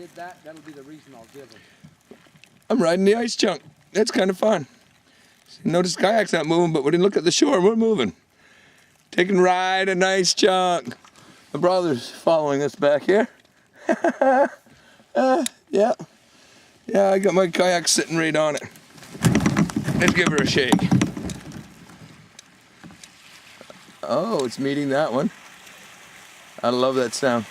did that, that'll be the reason I'll give him. I'm riding the ice chunk. That's kind of fun. Notice the kayak's not moving, but when you look at the shore, we're moving. Taking a ride, a nice chunk. My brother's following us back here. Yeah. Yeah, I got my kayak sitting right on it. Let's give her a shake. Oh, it's meeting that one. I love that sound.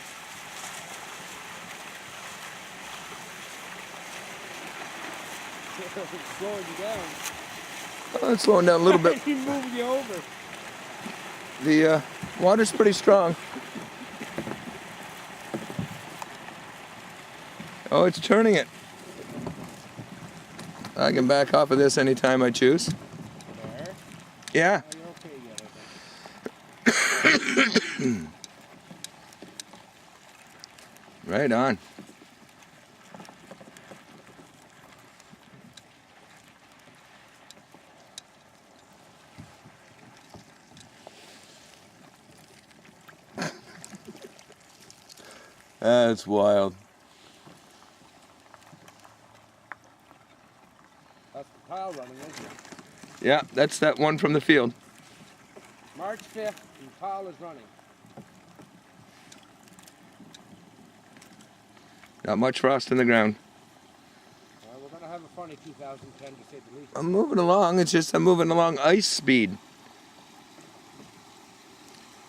It's slowing you down. Oh, it's slowing down a little bit. He's moving you over. The water's pretty strong. Oh, it's turning it. I can back off of this anytime I choose. There? Yeah. Oh, you're okay yet, I think. Right on. That's wild. That's the pile running, isn't it? Yeah, that's that one from the field. March 5th, and pile is running. Not much frost in the ground. We're going to have a funny 2010 to say the least. I'm moving along, it's just I'm moving along ice speed.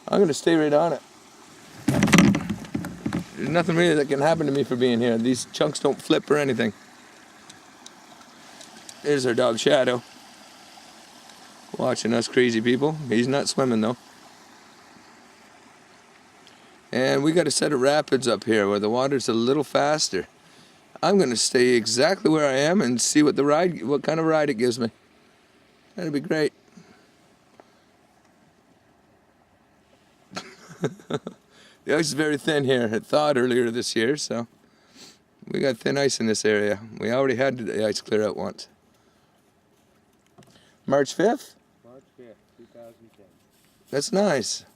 I'm going to stay right on it. There's nothing really that can happen to me for being here. These chunks don't flip or anything. There's our dog Shadow. Watching us crazy people. He's not swimming though. And we got a set of rapids up here where the water's a little faster. I'm going to stay exactly where I am and see what kind of ride it gives me. That'd be great. The ice is very thin here. It thawed earlier this year, so we got thin ice in this area. We already had the ice clear out once. March 5th? March 5th, 2010. That's nice.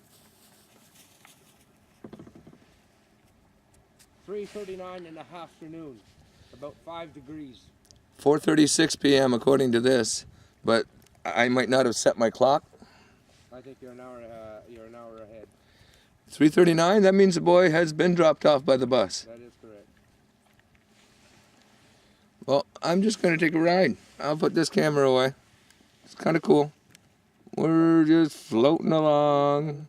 3:39 in the afternoon, about 5 degrees. 4:36 p.m. according to this, but I might not have set my clock. I think you're an hour ahead. 3:39, that means the boy has been dropped off by the bus. That is correct. Well, I'm just going to take a ride. I'll put this camera away. It's kind of cool. We're just floating along.